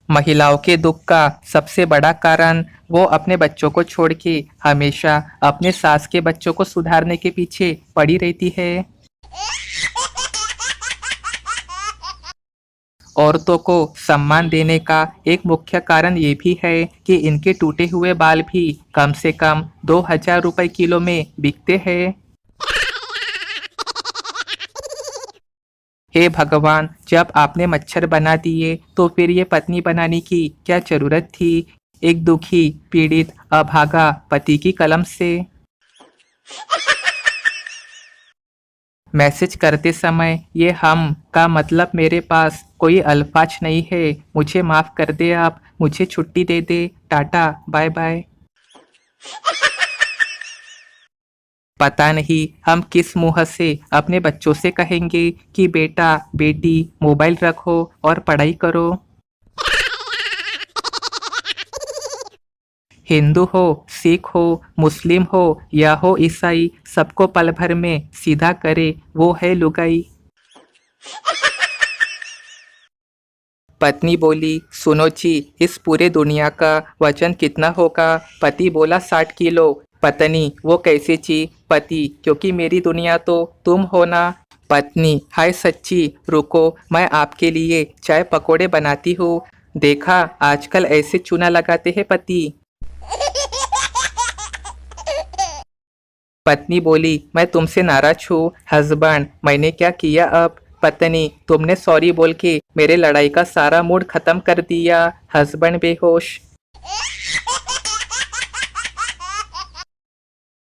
महिलाओं के दुख का सबसे बड़ा कारण वो अपने बच्चों को छोड़ के हमेशा अपने सास के बच्चों को सुधारने के पीछे पड़ी रहती है। औरतों को सम्मान देने का एक मुख्य कारण ये भी है कि इनके टूटे हुए बाल भी कम से कम 2,000 रुपए किलो में बिकते हैं। हे भगवान, जब आपने मच्छर बना दिए तो फिर ये पत्नी बनाने की क्या जरूरत थी, एक दुखी पीड़ित अभागा पति की कलम से। मैसेज करते समय ये हम का मतलब मेरे पास कोई अल्फाज नहीं है। मुझे माफ कर दे, आप मुझे छुट्टी दे दे, टाटा बाय बाय। पता नहीं हम किस मुंह से अपने बच्चों से कहेंगे कि बेटा बेटी मोबाइल रखो और पढ़ाई करो। हिंदू हो, सिख हो, मुस्लिम हो या हो ईसाई, सबको पल भर में सीधा करे वो है लुगाई। पत्नी बोली, सुनो जी, इस पूरे दुनिया का वजन कितना होगा? पति बोला 60 किलो। पत्नी, वो कैसे जी? पति, क्योंकि मेरी दुनिया तो तुम हो ना। पत्नी, हाय सच्ची, रुको मैं आपके लिए चाय पकोड़े बनाती हूँ। देखा, आजकल ऐसे चूना लगाते हैं पति। पत्नी बोली, मैं तुमसे नाराज हूँ। हस्बैंड, मैंने क्या किया अब? पत्नी, तुमने सॉरी बोल के मेरे लड़ाई का सारा मूड खत्म कर दिया। हस्बैंड बेहोश।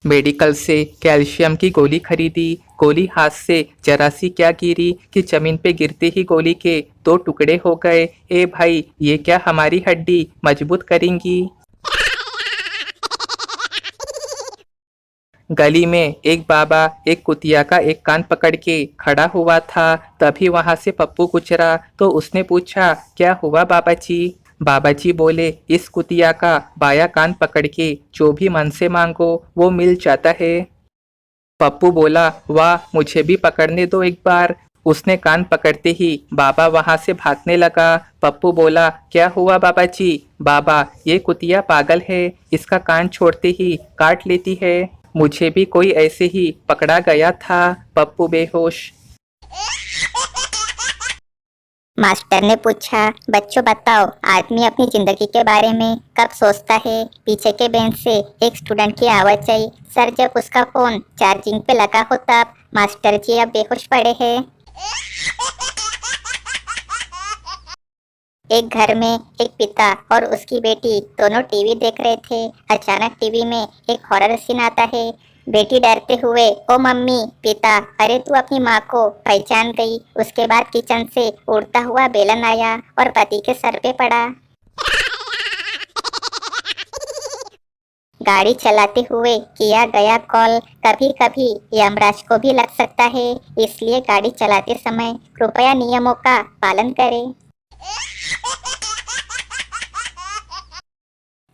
मेडिकल से कैल्शियम की गोली खरीदी। गोली हाथ से जरा सी क्या गिरी कि जमीन पे गिरते ही गोली के 2 टुकड़े हो गए। ए भाई, ये क्या हमारी हड्डी मजबूत करेंगी? गली में एक बाबा एक कुतिया का एक कान पकड़ के खड़ा हुआ था। तभी वहां से पप्पू गुजरा तो उसने पूछा, क्या हुआ बाबा जी? बाबा जी बोले, इस कुतिया का बाया कान पकड़ के जो भी मन से मांगो वो मिल जाता है। पप्पू बोला, वाह, मुझे भी पकड़ने दो एक बार। उसने कान पकड़ते ही बाबा वहां से भागने लगा। पप्पू बोला, क्या हुआ बाबा जी? बाबा, ये कुतिया पागल है, इसका कान छोड़ते ही काट लेती है। मुझे भी कोई ऐसे ही पकड़ा गया था। पप्पू बेहोश। मास्टर ने पूछा, बच्चों बताओ, आदमी अपनी जिंदगी के बारे में कब सोचता है? पीछे के बेंच से एक स्टूडेंट की आवाज आई, सर जब उसका फोन चार्जिंग पे लगा हो तब। मास्टर जी अब बेहोश पड़े हैं। एक घर में एक पिता और उसकी बेटी दोनों टीवी देख रहे थे। अचानक टीवी में एक हॉरर सीन आता है। बेटी डरते हुए, ओ मम्मी। पिता, अरे तू अपनी माँ को पहचान गई। उसके बाद किचन से उड़ता हुआ बेलन आया और पति के सर पे पड़ा। गाड़ी चलाते हुए किया गया कॉल कभी कभी यमराज को भी लग सकता है, इसलिए गाड़ी चलाते समय कृपया नियमों का पालन करें।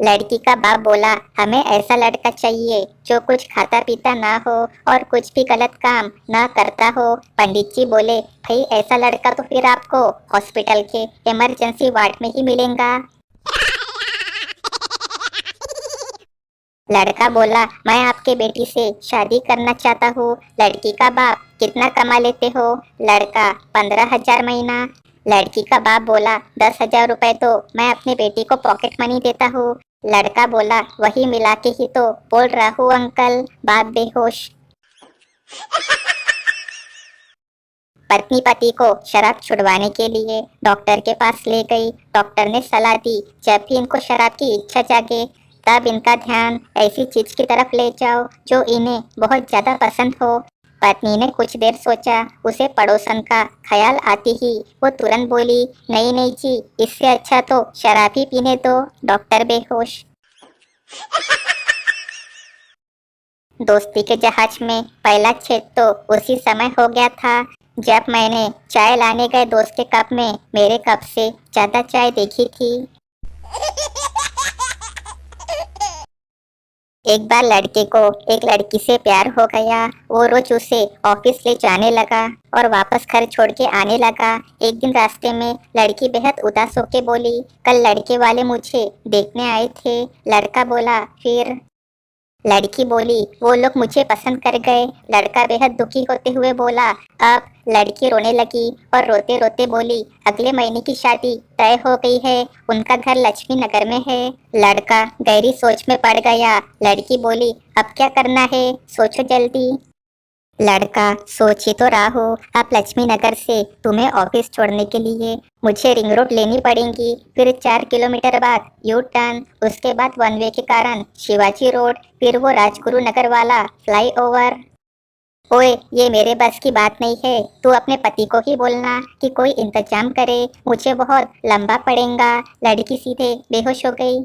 लड़की का बाप बोला, हमें ऐसा लड़का चाहिए जो कुछ खाता पीता ना हो और कुछ भी गलत काम ना करता हो। पंडित जी बोले, भाई ऐसा लड़का तो फिर आपको हॉस्पिटल के इमरजेंसी वार्ड में ही मिलेगा। लड़का बोला, मैं आपके बेटी से शादी करना चाहता हूँ। लड़की का बाप, कितना कमा लेते हो? लड़का, 15,000 महीना। लड़की का बाप बोला, 10,000 रुपए तो मैं अपनी बेटी को पॉकेट मनी देता हूँ। लड़का बोला, वही मिला के ही तो बोल रहा हूँ अंकल। बाप बेहोश। पत्नी पति को शराब छुड़वाने के लिए डॉक्टर के पास ले गई। डॉक्टर ने सलाह दी, जब भी इनको शराब की इच्छा जागे तब इनका ध्यान ऐसी चीज की तरफ ले जाओ जो इन्हें बहुत ज्यादा पसंद हो। पत्नी ने कुछ देर सोचा, उसे पड़ोसन का ख्याल आते ही वो तुरंत बोली, नहीं नहीं जी, इससे अच्छा तो शराब ही पीने दो। डॉक्टर बेहोश। दोस्ती के जहाज में पहला छेद तो उसी समय हो गया था जब मैंने चाय लाने गए दोस्त के कप में मेरे कप से ज्यादा चाय देखी थी। एक बार लड़के को एक लड़की से प्यार हो गया। वो रोज उसे ऑफिस ले जाने लगा और वापस घर छोड़ के आने लगा। एक दिन रास्ते में लड़की बेहद उदास होके बोली, कल लड़के वाले मुझे देखने आए थे। लड़का बोला, फिर? लड़की बोली, वो लोग मुझे पसंद कर गए। लड़का बेहद दुखी होते हुए बोला, अब? लड़की रोने लगी और रोते रोते बोली, अगले महीने की शादी तय हो गई है। उनका घर लक्ष्मी नगर में है। लड़का गहरी सोच में पड़ गया। लड़की बोली, अब क्या करना है, सोचो जल्दी। लड़का, सोच ही तो रहा हो। अब लक्ष्मी नगर से तुम्हें ऑफिस छोड़ने के लिए मुझे रिंग रोड लेनी पड़ेगी, फिर 4 किलोमीटर बाद यू टर्न, उसके बाद वन वे के कारण शिवाजी रोड, फिर वो राजगुरु नगर वाला फ्लाईओवर। ओए, ये मेरे बस की बात नहीं है। तू अपने पति को ही बोलना कि कोई इंतजाम करे, मुझे बहुत लंबा पड़ेगा। लड़की सीधे बेहोश हो गई।